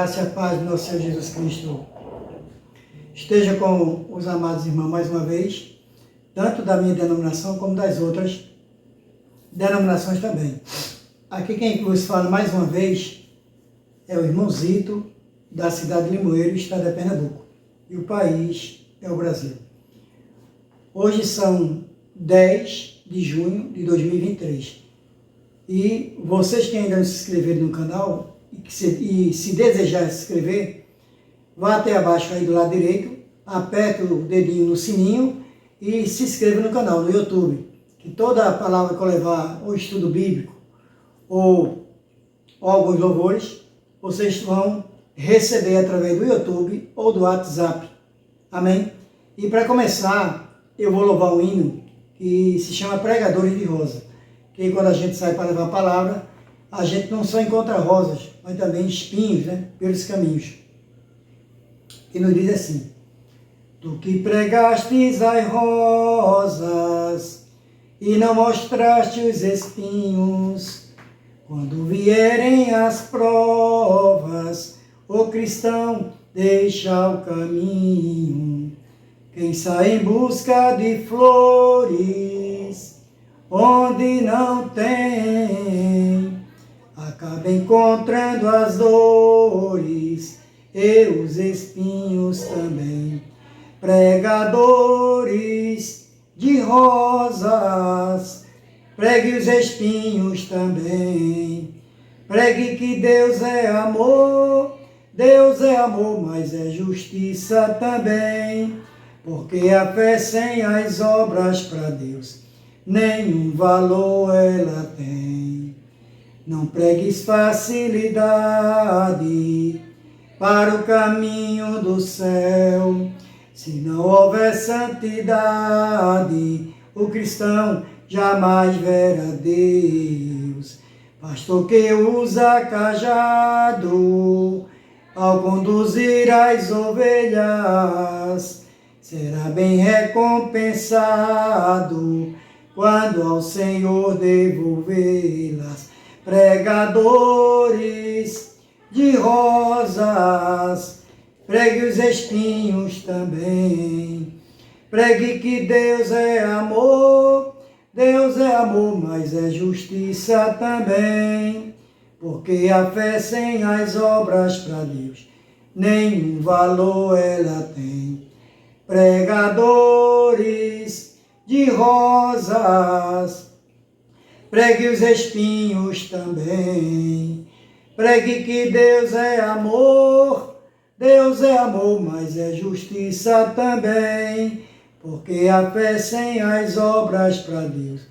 graça e a paz do nosso Senhor Jesus Cristo esteja com os amados irmãos mais uma vez, tanto da minha denominação como das outras denominações também. Aqui quem vos fala mais uma vez é o irmão Zito, da cidade de Limoeiro, estado de Pernambuco, e o país é o Brasil. Hoje são 10 de junho de 2023 e vocês que ainda não se inscreveram no canal e se desejar se inscrever, vá até abaixo aí do lado direito, aperte o dedinho no sininho e se inscreva no canal, no YouTube, que toda a palavra que eu levar, ou estudo bíblico, ou alguns louvores, vocês vão receber através do YouTube ou do WhatsApp. Amém? E para começar, eu vou louvar um hino que se chama Pregadores de Rosa, que quando a gente sai para levar a palavra, a gente não só encontra rosas, mas também espinhos, pelos caminhos. E nos diz assim: tu que pregastes as rosas e não mostraste os espinhos, quando vierem as provas, o cristão deixa o caminho. Quem sai em busca de flores onde não tem, acaba encontrando as dores e os espinhos também. Pregadores de rosas, pregue os espinhos também. Pregue que Deus é amor, mas é justiça também. Porque a fé sem as obras para Deus nenhum valor ela tem. Não pregues facilidade para o caminho do céu. Se não houver santidade, o cristão jamais verá Deus. Pastor que usa cajado ao conduzir as ovelhas, será bem recompensado quando ao Senhor devolvê-las. Pregadores de rosas, pregue os espinhos também. Pregue que Deus é amor, mas é justiça também. Porque a fé sem as obras para Deus nenhum valor ela tem. Pregadores de rosas, pregue os espinhos também. Pregue que Deus é amor, mas é justiça também. Porque a fé sem as obras para Deus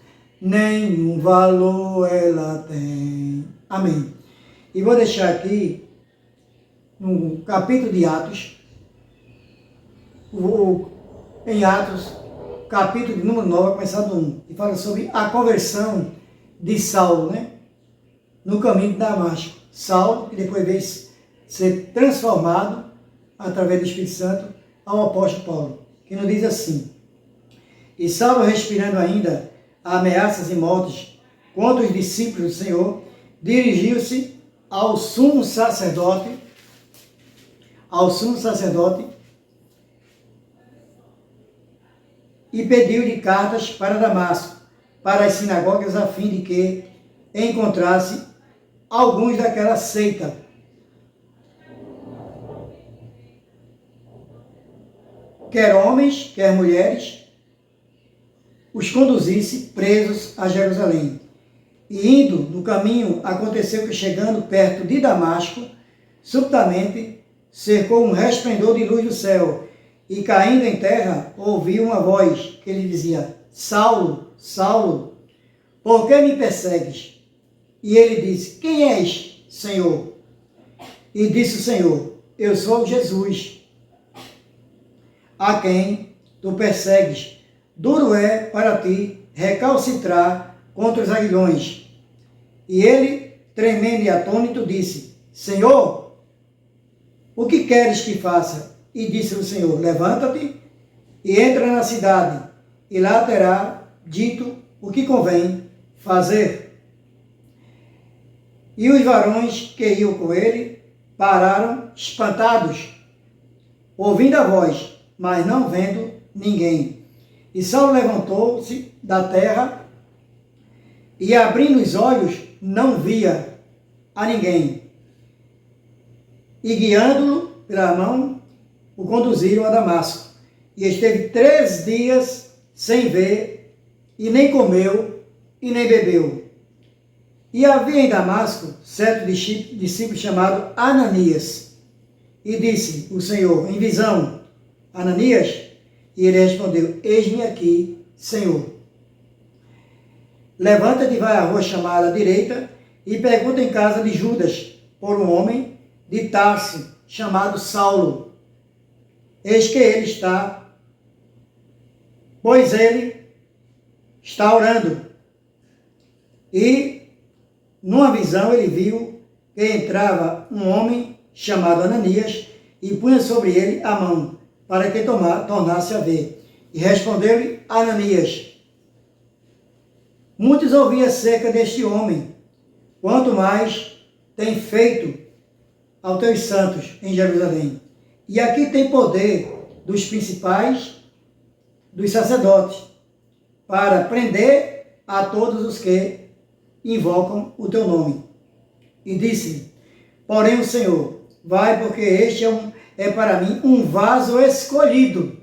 nenhum valor ela tem. Amém. E vou deixar aqui, no capítulo de Atos, em Atos, capítulo de número 9, começar do 1, e fala sobre a conversão de Saulo, no caminho de Damasco. Saulo, que depois veio ser transformado, através do Espírito Santo, ao apóstolo Paulo, que nos diz assim: e Saulo, respirando ainda ameaças e mortes contra os discípulos do Senhor, dirigiu-se ao sumo sacerdote, e pediu-lhe cartas para Damasco, para as sinagogas, a fim de que encontrasse alguns daquela seita, quer homens, quer mulheres, os conduzisse presos a Jerusalém. E indo no caminho, aconteceu que, chegando perto de Damasco, subitamente cercou um resplendor de luz do céu, e caindo em terra, ouviu uma voz que lhe dizia: Saulo, Saulo, por que me persegues? E ele disse: quem és, Senhor? E disse o Senhor: eu sou Jesus, a quem tu persegues. Duro é para ti recalcitrar contra os aguilhões. E ele, tremendo e atônito, disse: Senhor, o que queres que faça? E disse o Senhor: levanta-te e entra na cidade, e lá terá dito o que convém fazer. E os varões que iam com ele pararam espantados, ouvindo a voz, mas não vendo ninguém. E Saulo levantou-se da terra e, abrindo os olhos, não via a ninguém. E, guiando-o pela mão, o conduziram a Damasco. E esteve 3 dias sem ver, e nem comeu, e nem bebeu. E havia em Damasco certo discípulo chamado Ananias. E disse o Senhor, em visão, Ananias? E ele respondeu, eis-me aqui, Senhor. Levanta-te e vai à rua chamada à direita, e pergunta em casa de Judas, por um homem de Tarso, chamado Saulo. Eis que ele está, pois ele está orando. E, numa visão, ele viu que entrava um homem chamado Ananias e punha sobre ele a mão, para que tornasse a ver. E respondeu-lhe Ananias, muitos ouviam acerca deste homem, quanto mais tem feito aos teus santos em Jerusalém. E aqui tem poder dos principais, dos sacerdotes, para prender a todos os que invocam o teu nome. E disse, porém o Senhor, vai, porque este é para mim um vaso escolhido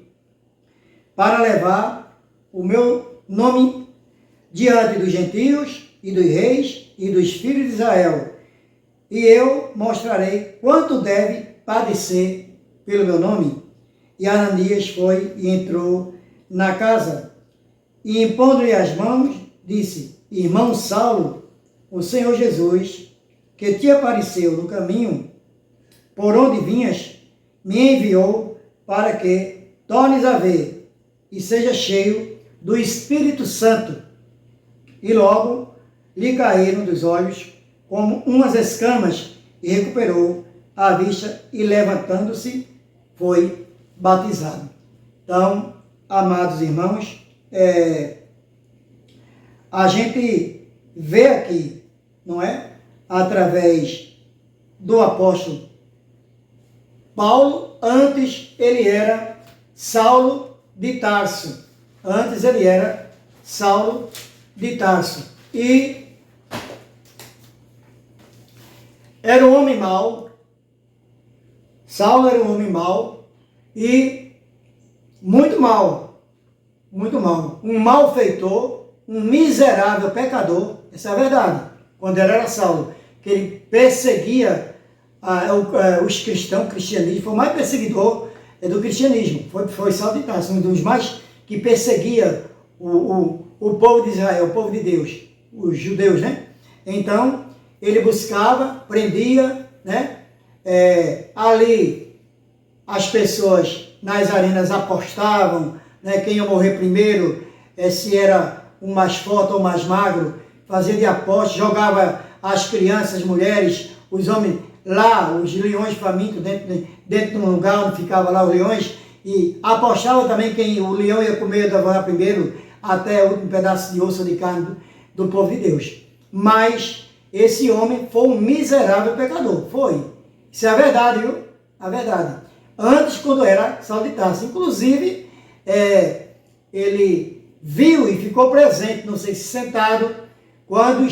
para levar o meu nome diante dos gentios e dos reis e dos filhos de Israel. E eu mostrarei quanto deve padecer pelo meu nome. E Ananias foi e entrou na casa, e impondo-lhe as mãos, disse, irmão Saulo, o Senhor Jesus, que te apareceu no caminho, por onde vinhas, me enviou para que tornes a ver e seja cheio do Espírito Santo. E logo lhe caíram dos olhos como umas escamas, e recuperou a vista, e levantando-se, foi batizado. Então, amados irmãos, a gente vê aqui, não é? Através do apóstolo Paulo, antes ele era Saulo de Tarso. Antes ele era Saulo de Tarso. E era um homem mau. Saulo era um homem mau e muito mau. Muito mau. Um malfeitor, um miserável pecador. Essa é a verdade. Quando ele era Saulo, que ele perseguia os cristãos, o cristianismo, foi o mais perseguidor do cristianismo. Foi Saulo de Tarso, um dos mais que perseguia o povo de Israel, o povo de Deus, os judeus, né? Então, ele buscava, prendia, né? Ali as pessoas nas arenas apostavam, né? Quem ia morrer primeiro, se era o mais forte ou o mais magro, fazia de aposta, jogava as crianças, as mulheres, os homens lá, os leões famintos dentro de um lugar onde ficavam lá os leões, e apostava também quem o leão ia comer e devorar primeiro, até o último pedaço de osso ou de carne do povo de Deus. Mas esse homem foi um miserável pecador, foi. Isso é a verdade, viu? A verdade. Antes, quando era Saulo de Tarso, inclusive, ele viu e ficou presente, não sei se sentado, quando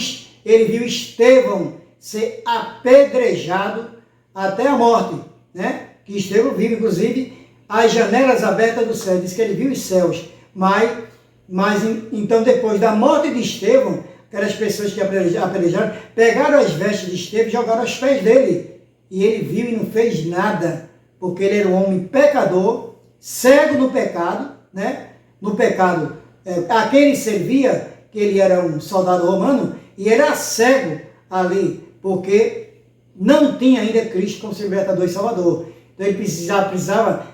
ele viu Estevão ser apedrejado até a morte, né? Que Estevão viu, inclusive, as janelas abertas do céu, diz que ele viu os céus, mas então depois da morte de Estevão, aquelas pessoas que apedrejaram, pegaram as vestes de Estevão e jogaram aos pés dele, e ele viu e não fez nada, porque ele era um homem pecador, cego no pecado, né? No pecado, a quem ele servia, que ele era um soldado romano, e era cego ali, porque não tinha ainda Cristo como seu libertador e salvador. Então ele precisava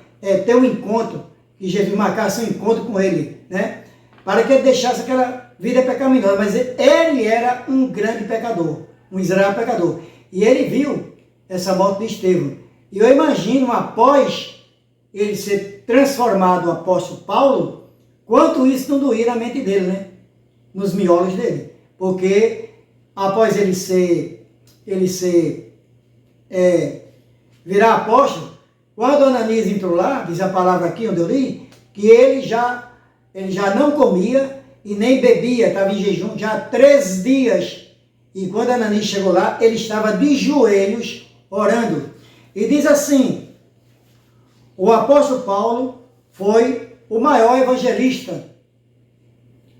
ter um encontro, que Jesus marcasse um encontro com ele, né? Para que ele deixasse aquela vida pecaminosa. Mas ele era um grande pecador, um miserável pecador. E ele viu essa morte de Estevão. E eu imagino, após ele ser transformado no apóstolo Paulo, quanto isso não doía na mente dele, né? Nos miolos dele. Porque após ele ser virar apóstolo, quando Ananias entrou lá, diz a palavra aqui onde eu li, que ele já não comia e nem bebia, estava em jejum já há 3 dias. E quando Ananias chegou lá, ele estava de joelhos orando. E diz assim, o apóstolo Paulo foi o maior evangelista,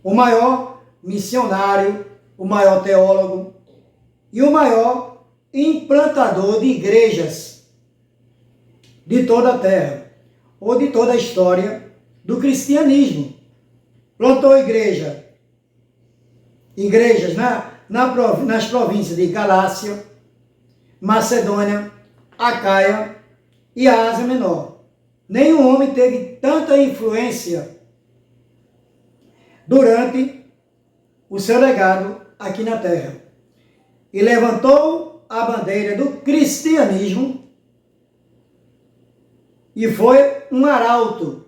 o maior missionário, o maior teólogo e o maior implantador de igrejas de toda a terra, ou de toda a história do cristianismo. Plantou igrejas nas províncias de Galácia, Macedônia, Acaia e a Ásia Menor. Nenhum homem teve tanta influência durante o seu legado aqui na terra. E levantou a bandeira do cristianismo e foi um arauto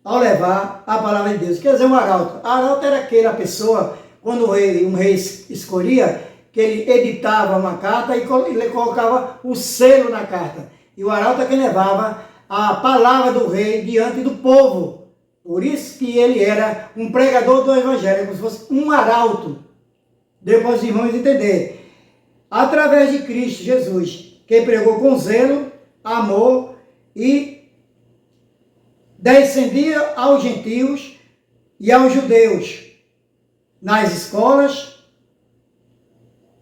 ao levar a palavra de Deus. Quer dizer, um arauto. Arauto era aquela pessoa, quando um rei escolhia, que ele editava uma carta e ele colocava o selo na carta. E o arauto é quem levava a palavra do rei diante do povo. Por isso que ele era um pregador do evangelho, como se fosse um arauto. Deu para os irmãos entender. Através de Cristo Jesus, que pregou com zelo, amor e descendia aos gentios e aos judeus, nas escolas,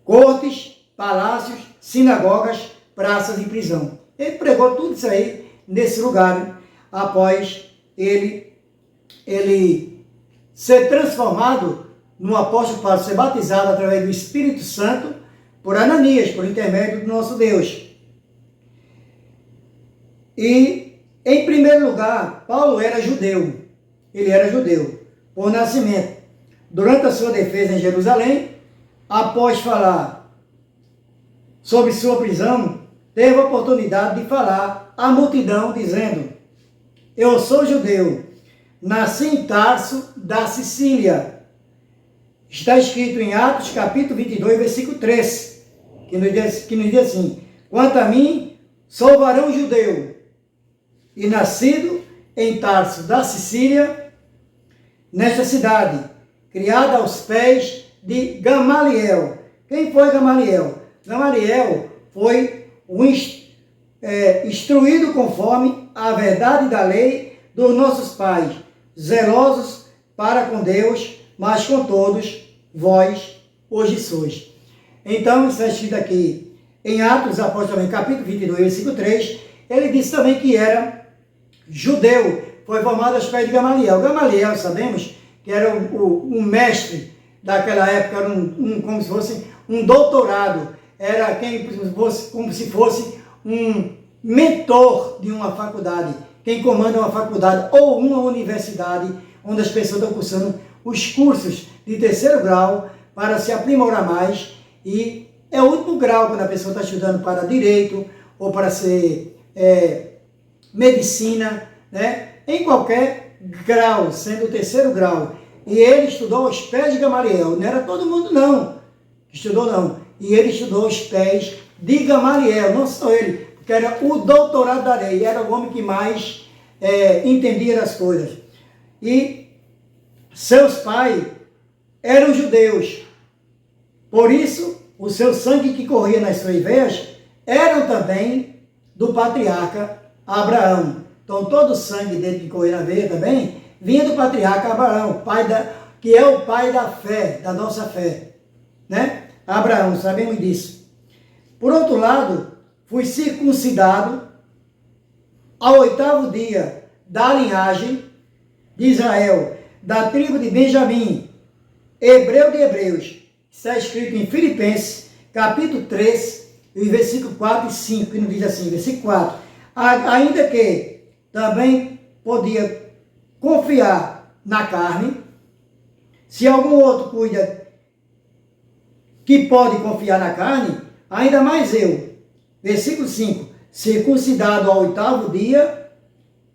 cortes, palácios, sinagogas, praças e prisão. Ele pregou tudo isso aí nesse lugar, após ele ser transformado no apóstolo Paulo, ser batizado através do Espírito Santo por Ananias, por intermédio do nosso Deus. E, em primeiro lugar, Paulo era judeu. Ele era judeu, por nascimento. Durante a sua defesa em Jerusalém, após falar sobre sua prisão, teve a oportunidade de falar à multidão, dizendo: eu sou judeu, nasci em Tarso, da Sicília. Está escrito em Atos, capítulo 22, versículo 3, que nos diz assim: quanto a mim, sou varão judeu, e nascido em Tarso, da Sicília, nesta cidade, criada aos pés de Gamaliel. Quem foi Gamaliel? Gamaliel foi instruído conforme a verdade da lei dos nossos pais, zelosos para com Deus, mas com todos vós hoje sois. Então, está escrito aqui em Atos, apóstolo, capítulo 22, versículo 3, ele disse também que era judeu, foi formado aos pés de Gamaliel. Gamaliel, sabemos que era um mestre daquela época, era como se fosse um doutorado, era como se fosse um mentor de uma faculdade, quem comanda uma faculdade ou uma universidade, onde as pessoas estão cursando os cursos de 3º grau para se aprimorar mais, e é o último grau quando a pessoa está estudando para direito ou para ser medicina, né? Em qualquer grau, sendo o 3º grau. E ele estudou aos pés de Gamaliel. Não era todo mundo não que estudou, não. E ele estudou aos pés de Gamaliel, não só ele, porque era o doutorado da lei, era o homem que mais entendia das coisas. E seus pais eram judeus. Por isso, o seu sangue que corria nas suas veias eram também do patriarca Abraão. Então, todo o sangue dele que corria na veia também vinha do patriarca Abraão, que é o pai da fé, da nossa fé, né? Abraão, sabemos disso. Por outro lado, fui circuncidado ao 8º dia da linhagem de Israel, da tribo de Benjamim, hebreu de hebreus. Está escrito em Filipenses, capítulo 3, versículo 4 e 5, que nos diz assim, versículo 4. Ainda que também podia confiar na carne, se algum outro cuida que pode confiar na carne, ainda mais eu. Versículo 5. Circuncidado ao 8º dia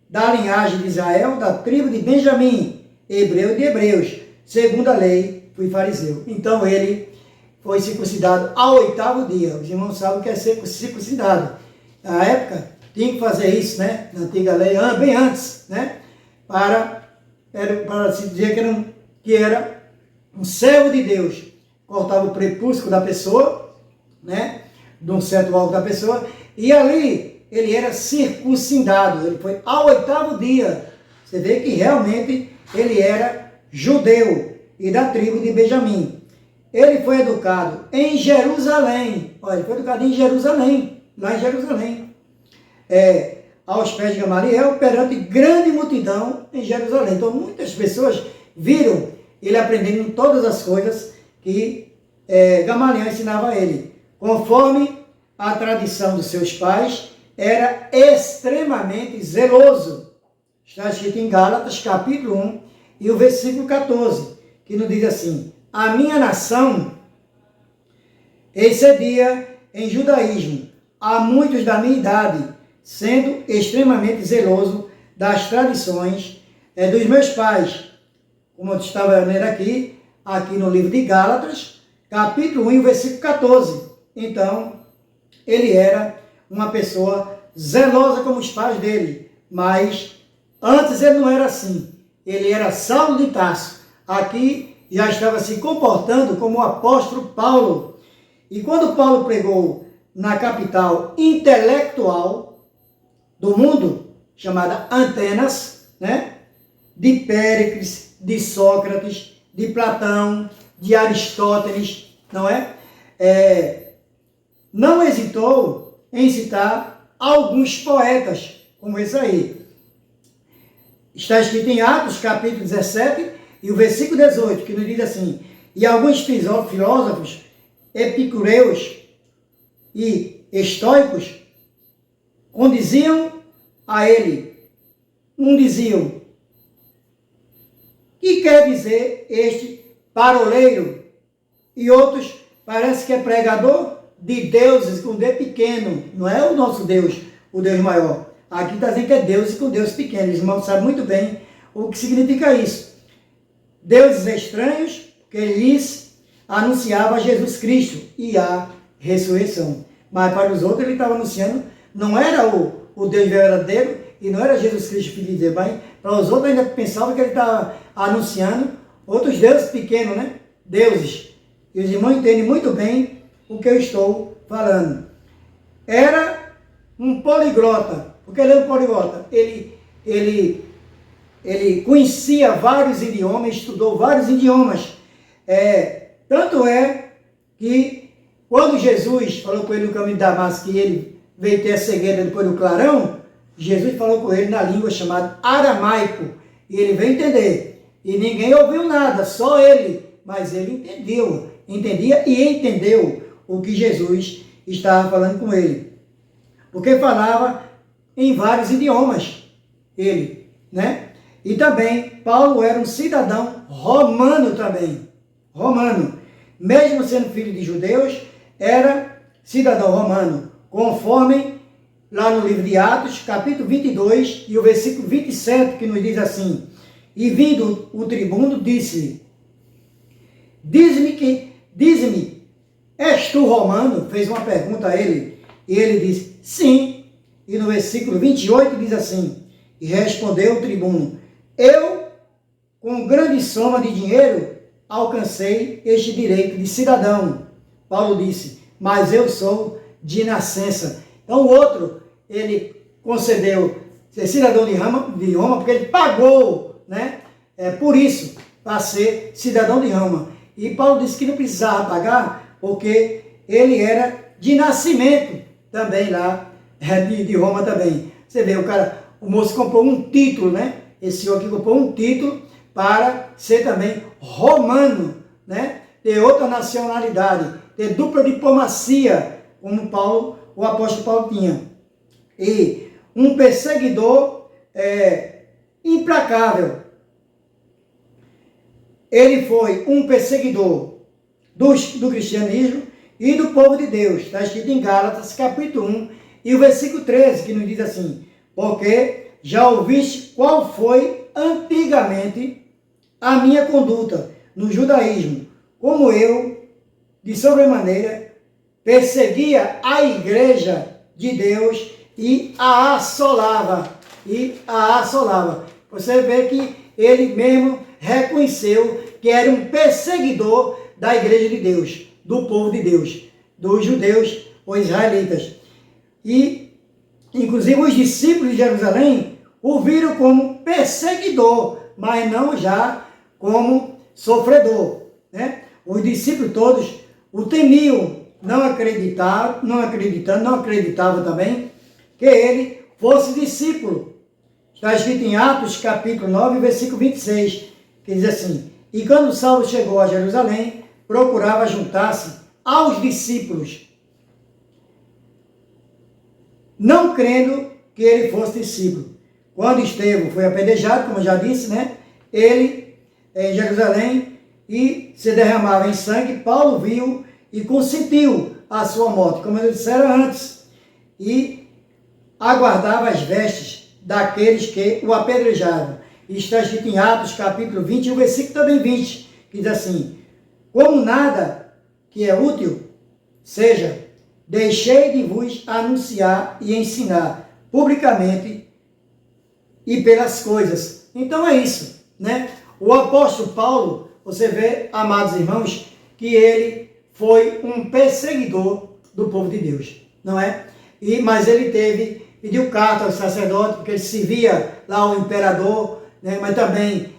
da linhagem de Israel, da tribo de Benjamim, hebreu de hebreus, segundo a lei, fui fariseu. Então ele foi circuncidado ao 8º dia. Os irmãos sabem o que é ser circuncidado. na época, tinha que fazer isso, né? Na antiga lei, bem antes, né? Para se dizer que era um servo de Deus. Cortava o prepúcio da pessoa, né? De um certo órgão da pessoa, e ali ele era circuncidado. Ele foi ao 8º dia. Você vê que realmente ele era judeu e da tribo de Benjamim. Ele foi educado em Jerusalém. Olha, ele foi educado em Jerusalém, lá em Jerusalém. Aos pés de Gamaliel, perante grande multidão em Jerusalém. Então, muitas pessoas viram ele aprendendo todas as coisas que Gamaliel ensinava a ele. Conforme a tradição dos seus pais, era extremamente zeloso. Está escrito em Gálatas, capítulo 1, e o versículo 14, que nos diz assim: a minha nação excedia em judaísmo a muitos da minha idade, sendo extremamente zeloso das tradições dos meus pais. Como eu estava lendo aqui no livro de Gálatas, capítulo 1, versículo 14. Então, ele era uma pessoa zelosa como os pais dele, mas antes ele não era assim. Ele era Saulo de Tarso. Aqui já estava se comportando como o apóstolo Paulo. E quando Paulo pregou na capital intelectual do mundo, chamada Atenas, né? De Péricles, de Sócrates, de Platão, de Aristóteles, não é? Não hesitou em citar alguns poetas, como esse aí. Está escrito em Atos, capítulo 17, e o versículo 18, que nos diz assim: e alguns filósofos epicureus e estoicos condiziam a ele. Diziam: que quer dizer este paroleiro? E outros, parece que é pregador de deuses com D pequeno. Não é o nosso Deus, o Deus maior. Aqui está dizendo que é deuses com Deus pequeno. Os irmãos sabem muito bem o que significa isso. Deuses estranhos, que lhes anunciava Jesus Cristo e a ressurreição. Mas para os outros ele estava anunciando, não era o Deus verdadeiro e não era Jesus Cristo, filho de Deus. Mas para os outros ainda pensavam que ele estava anunciando outros deuses pequenos, né? Deuses. E os irmãos entendem muito bem o que eu estou falando. Era um poliglota. Porque ele é um poliglota. Ele conhecia vários idiomas, estudou vários idiomas. Tanto é que quando Jesus falou com ele no caminho de Damasco, que ele veio ter a cegueira depois do clarão, Jesus falou com ele na língua chamada aramaico. E ele veio entender. E ninguém ouviu nada, só ele. Mas ele entendia e entendeu o que Jesus estava falando com ele. Porque falava em vários idiomas, ele, né? E também, Paulo era um cidadão romano também. Romano. Mesmo sendo filho de judeus, era cidadão romano. Conforme lá no livro de Atos, capítulo 22, e o versículo 27, que nos diz assim: e vindo o tribuno, disse-lhe: dize-me, és tu romano? Fez uma pergunta a ele. E ele disse: sim. E no versículo 28 diz assim: e respondeu o tribuno: eu, com grande soma de dinheiro, alcancei este direito de cidadão. Paulo disse: mas eu sou de nascença. Então o outro, ele concedeu ser cidadão de Roma, porque ele pagou, né? Por isso, para ser cidadão de Roma. E Paulo disse que não precisava pagar, porque ele era de nascimento também lá, de Roma também. Você vê, o moço comprou um título, né? Esse senhor aqui comprou um título para ser também romano, né? Ter outra nacionalidade, ter dupla diplomacia, como o apóstolo Paulo tinha. E um perseguidor implacável. Ele foi um perseguidor do cristianismo e do povo de Deus. Está escrito em Gálatas, capítulo 1, e o versículo 13, que nos diz assim: porque já ouviste qual foi antigamente a minha conduta no judaísmo, como eu, de sobremaneira, perseguia a igreja de Deus e a assolava. Você vê que ele mesmo reconheceu que era um perseguidor da igreja de Deus, do povo de Deus, dos judeus, os israelitas. E, inclusive, os discípulos de Jerusalém o viram como perseguidor, mas não já como sofredor, né? Os discípulos todos o temiam, não acreditavam também que ele fosse discípulo. Está escrito em Atos, capítulo 9, versículo 26, que diz assim: e quando Saulo chegou a Jerusalém, procurava juntar-se aos discípulos, não crendo que ele fosse discípulo. Quando Estevão foi apedrejado, como eu já disse, né? Ele, em Jerusalém, e se derramava em sangue, Paulo viu e consentiu a sua morte, como eu disse antes, e aguardava as vestes daqueles que o apedrejavam. E está escrito em Atos, capítulo 20, o versículo também 20, que diz assim: como nada que é útil seja, deixei de vos anunciar e ensinar publicamente e pelas coisas. Então é isso, né? O apóstolo Paulo, você vê, amados irmãos, que ele foi um perseguidor do povo de Deus, não é? Mas ele pediu carta ao sacerdote, porque ele servia lá ao imperador, né? Mas também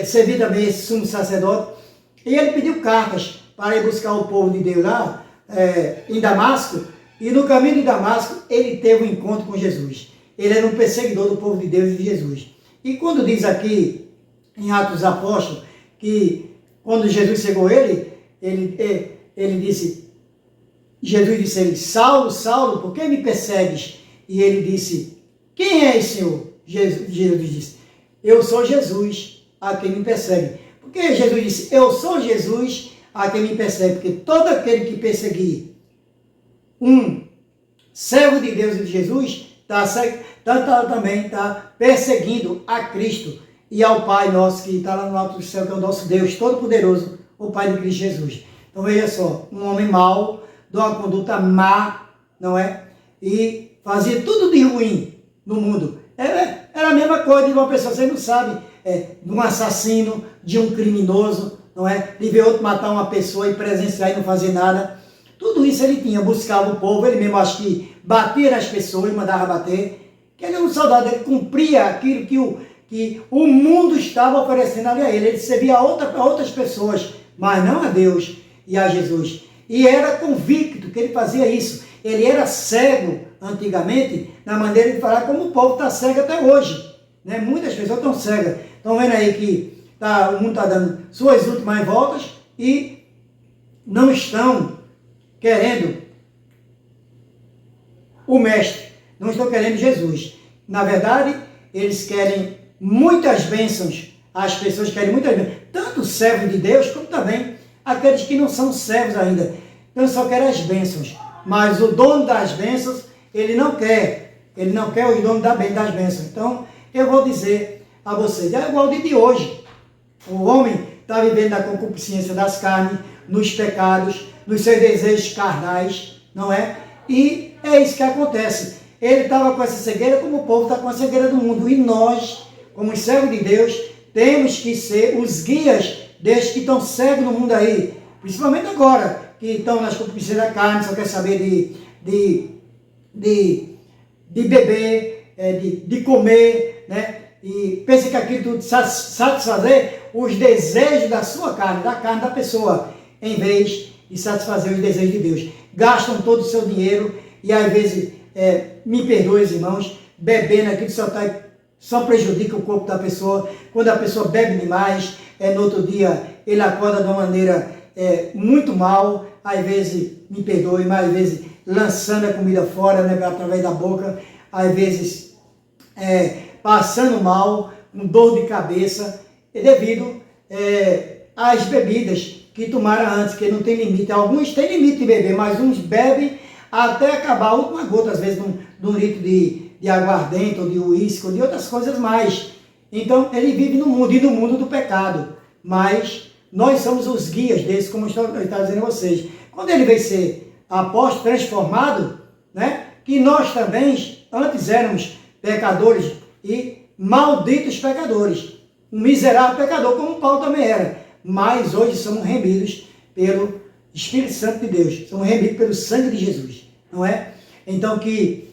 servia também esse sumo sacerdote, e ele pediu cartas para ir buscar o povo de Deus lá em Damasco, e no caminho de Damasco ele teve um encontro com Jesus. Ele era um perseguidor do povo de Deus e de Jesus. E quando diz aqui em Atos dos Apóstolos que quando Jesus chegou a ele disse, Jesus disse a ele: Saulo, Saulo, por que me persegues? E ele disse: quem és, Senhor? Jesus disse: eu sou Jesus, a quem me persegue. Porque Jesus disse: eu sou Jesus, a quem me persegue. Porque todo aquele que perseguir um servo de Deus e de Jesus, também está perseguindo a Cristo e ao Pai nosso que está lá no alto do céu, que é o nosso Deus Todo-Poderoso, o Pai de Cristo Jesus. Então veja só, um homem mau, de uma conduta má, não é? E fazia tudo de ruim no mundo. Era a mesma coisa de uma pessoa, você não sabe, de um assassino, de um criminoso, não é? De ver outro matar uma pessoa e presenciar e não fazer nada. Tudo isso ele tinha, buscava o povo, ele mesmo acho que batia nas pessoas, mandava bater, que ele era um soldado, ele cumpria aquilo que o mundo estava oferecendo ali a ele. Ele servia a outras pessoas, mas não a Deus e a Jesus. E era convicto que ele fazia isso. Ele era cego antigamente, na maneira de falar, como o povo está cego até hoje, né? Muitas pessoas estão cegas. Estão vendo aí que o mundo está dando suas últimas voltas e não estão querendo o Mestre, não estão querendo Jesus. Na verdade, eles querem muitas bênçãos, as pessoas querem muitas bênçãos, tanto os servos de Deus, como também aqueles que não são servos ainda. Então, só querem as bênçãos, mas o dono das bênçãos, ele não quer o dono das bênçãos. Então, eu vou dizer a vocês, é igual ao de hoje. O homem está vivendo na concupiscência das carnes, nos pecados, nos seus desejos carnais, não é? E é isso que acontece. Ele estava com essa cegueira como o povo está com a cegueira do mundo. E nós, como os servos de Deus, temos que ser os guias destes que estão cegos no mundo aí. Principalmente agora, que estão nas concupiscências da carne, só quer saber de beber, de comer, né? E pensa que aquilo tudo satisfazer os desejos da sua carne, da carne da pessoa, em vez de satisfazer os desejos de Deus. Gastam todo o seu dinheiro e às vezes, me perdoe, irmãos, bebendo aquilo só prejudica o corpo da pessoa. Quando a pessoa bebe demais, no outro dia ele acorda de uma maneira muito mal, às vezes, me perdoe, mas às vezes lançando a comida fora, né, através da boca, às vezes passando mal, com dor de cabeça, devido às bebidas que tomaram antes, que não tem limite. Alguns têm limite de beber, mas uns bebem até acabar a última gota, às vezes, de um litro de aguardente, ou de uísque, ou de outras coisas mais. Então, ele vive no mundo, e no mundo do pecado. Mas nós somos os guias desses, como eu estava dizendo a vocês. Quando ele veio ser apóstolo, transformado, né? que nós também antes éramos pecadores e malditos pecadores, um miserável pecador, como Paulo também era, mas hoje somos remidos pelo Espírito Santo de Deus, somos remidos pelo sangue de Jesus, não é? Então que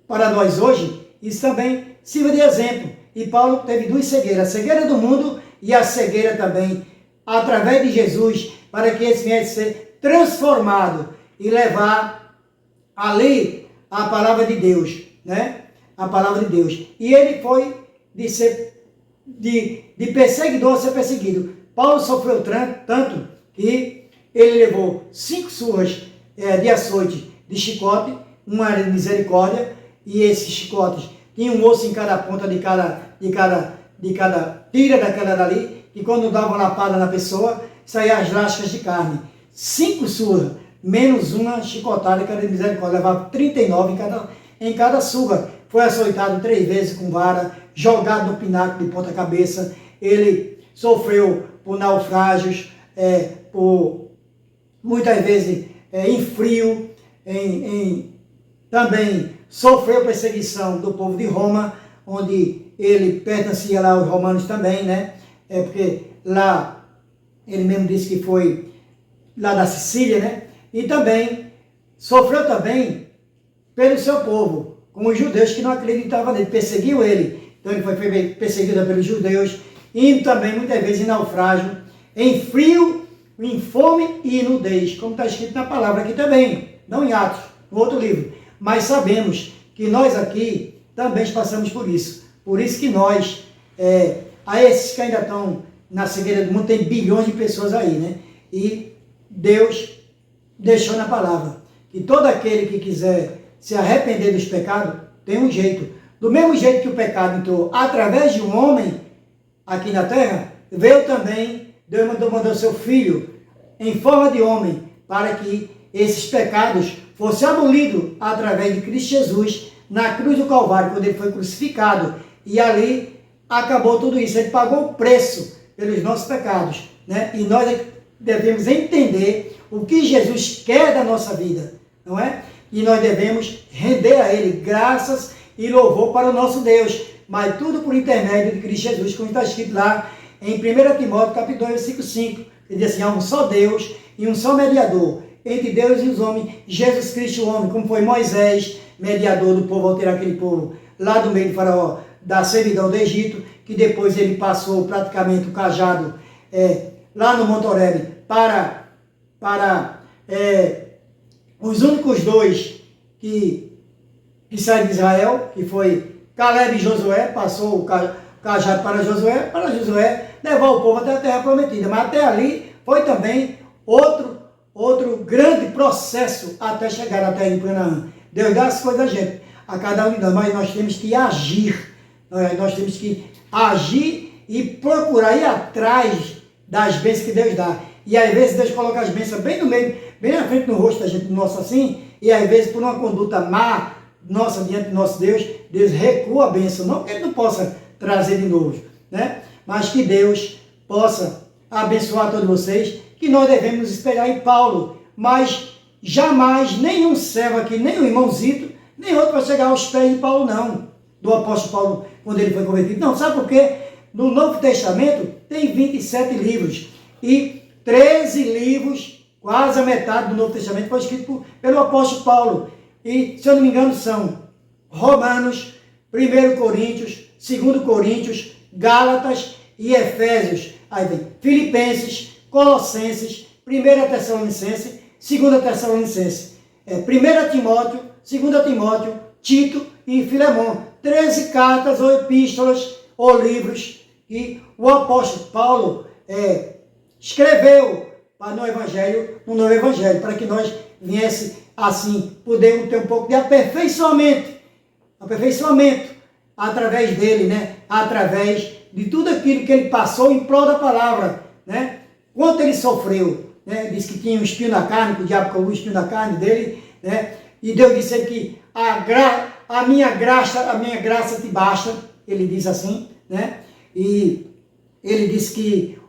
para nós hoje, isso também sirva de exemplo. E Paulo teve duas cegueiras, a cegueira do mundo e a cegueira também, através de Jesus, para que esse viesse ser transformado e levar ali a palavra de Deus, né? A palavra de Deus. E ele foi de perseguidor a ser perseguido. Paulo sofreu tanto que ele levou 5 surras de açoite de chicote, uma era de misericórdia, e esses chicotes tinham um osso em cada ponta de cada tira daquela dali, e quando dava uma lapada na pessoa, saíam as lascas de carne. 5 surras, menos uma chicotada que era de misericórdia, levava 39 em cada surra. Foi açoitado 3 vezes com vara, jogado no pináculo de ponta cabeça. Ele sofreu por naufrágios, por muitas vezes em frio, também sofreu perseguição do povo de Roma, onde ele pertencia lá aos romanos também, né? Porque lá, ele mesmo disse que foi lá da Sicília, né? E também sofreu também pelo seu povo, com os judeus que não acreditavam nele, perseguiu ele. Então ele foi perseguido pelos judeus, indo também muitas vezes em naufrágio, em frio, em fome e em nudez, como está escrito na palavra aqui também, não em Atos, no outro livro. Mas sabemos que nós aqui também passamos por isso. Por isso que nós, a esses que ainda estão na cegueira do mundo, tem bilhões de pessoas aí, né? E Deus deixou na palavra que todo aquele que quiser se arrepender dos pecados, tem um jeito. Do mesmo jeito que o pecado entrou através de um homem aqui na terra, veio também, Deus mandou seu Filho em forma de homem, para que esses pecados fossem abolidos através de Cristo Jesus na cruz do Calvário, quando ele foi crucificado. E ali acabou tudo isso. Ele pagou o preço pelos nossos pecados, né? E nós devemos entender o que Jesus quer da nossa vida, não é? E nós devemos render a Ele graças e louvor para o nosso Deus, mas tudo por intermédio de Cristo Jesus, como está escrito lá em 1 Timóteo, capítulo 2, versículo 5, que diz assim: há um só Deus e um só mediador entre Deus e os homens, Jesus Cristo o homem, como foi Moisés, mediador do povo, ao tirar aquele povo lá do meio de Faraó, da servidão do Egito, que depois ele passou praticamente o cajado lá no Monte Horebe para os únicos 2 que saíram de Israel, que foi Caleb e Josué. Passou o cajado para Josué levar o povo até a terra prometida. Mas até ali foi também outro grande processo até chegar na terra de Canaã. Deus dá as coisas a gente, a cada um de nós, mas nós temos que agir. Nós temos que agir e procurar ir atrás das bênçãos que Deus dá. E às vezes Deus coloca as bênçãos bem no meio, bem na frente do rosto da gente, nosso assim, e às vezes por uma conduta má nossa diante do nosso Deus, Deus recua a bênção. Não que Ele não possa trazer de novo, né? Mas que Deus possa abençoar todos vocês, que nós devemos nos espelhar em Paulo, mas jamais nenhum servo aqui, nem um irmãozito, nem outro vai chegar aos pés de Paulo, não, do apóstolo Paulo, quando ele foi convertido. Não, sabe por quê? No Novo Testamento tem 27 livros, e 13 livros, quase a metade do Novo Testamento, foi escrito pelo apóstolo Paulo. E, se eu não me engano, são Romanos, 1 Coríntios, 2 Coríntios, Gálatas e Efésios. Aí vem Filipenses, Colossenses, 1 Tessalonicenses, 2 Tessalonicenses, 1 Timóteo, 2 Timóteo, Tito e Filemão. 13 cartas ou epístolas ou livros que o apóstolo Paulo escreveu para no novo evangelho, para que nós viesse assim, podemos ter um pouco de aperfeiçoamento através dele, né? Através de tudo aquilo que ele passou em prol da palavra, né? Quanto ele sofreu, né? Diz que tinha um espinho na carne, que o diabo colocou um espinho na carne dele, né? E Deus disse que a minha graça te basta, ele diz assim, né? E ele disse que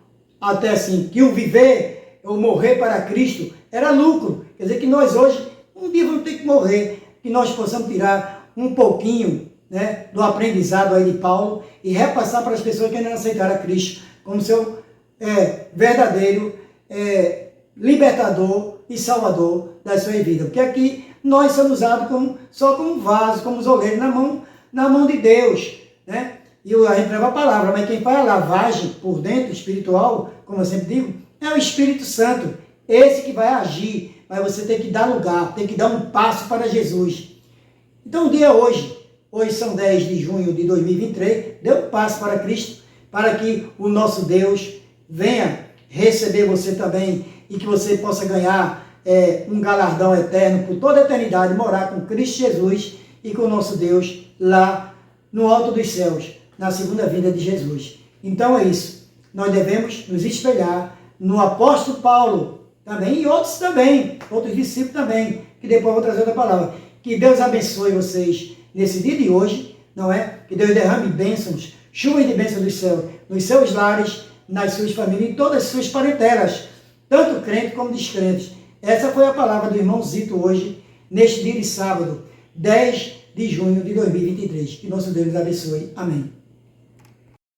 até assim, que o viver ou morrer para Cristo era lucro. Quer dizer que nós hoje, um dia vamos ter que morrer. que nós possamos tirar um pouquinho, né, do aprendizado aí de Paulo e repassar para as pessoas que ainda não aceitaram a Cristo como seu verdadeiro libertador e salvador da sua vida. Porque aqui nós somos usados só como vaso, como oleiro na mão de Deus, né? E a gente leva a palavra, mas quem faz a lavagem por dentro, espiritual, como eu sempre digo, é o Espírito Santo. Esse que vai agir, mas você tem que dar lugar, tem que dar um passo para Jesus. Então o dia hoje são 10 de junho de 2023, dê um passo para Cristo, para que o nosso Deus venha receber você também e que você possa ganhar um galardão eterno por toda a eternidade, morar com Cristo Jesus e com o nosso Deus lá no alto dos céus, na segunda vinda de Jesus. Então é isso. Nós devemos nos espelhar no apóstolo Paulo também e outros também, outros discípulos também, que depois vou trazer outra palavra. Que Deus abençoe vocês nesse dia de hoje, não é? Que Deus derrame bênçãos, chuvas de bênçãos do céu, nos seus lares, nas suas famílias, em todas as suas parentelas, tanto crentes como descrentes. Essa foi a palavra do irmão Zito hoje, neste dia de sábado, 10 de junho de 2023. Que nosso Deus nos abençoe. Amém.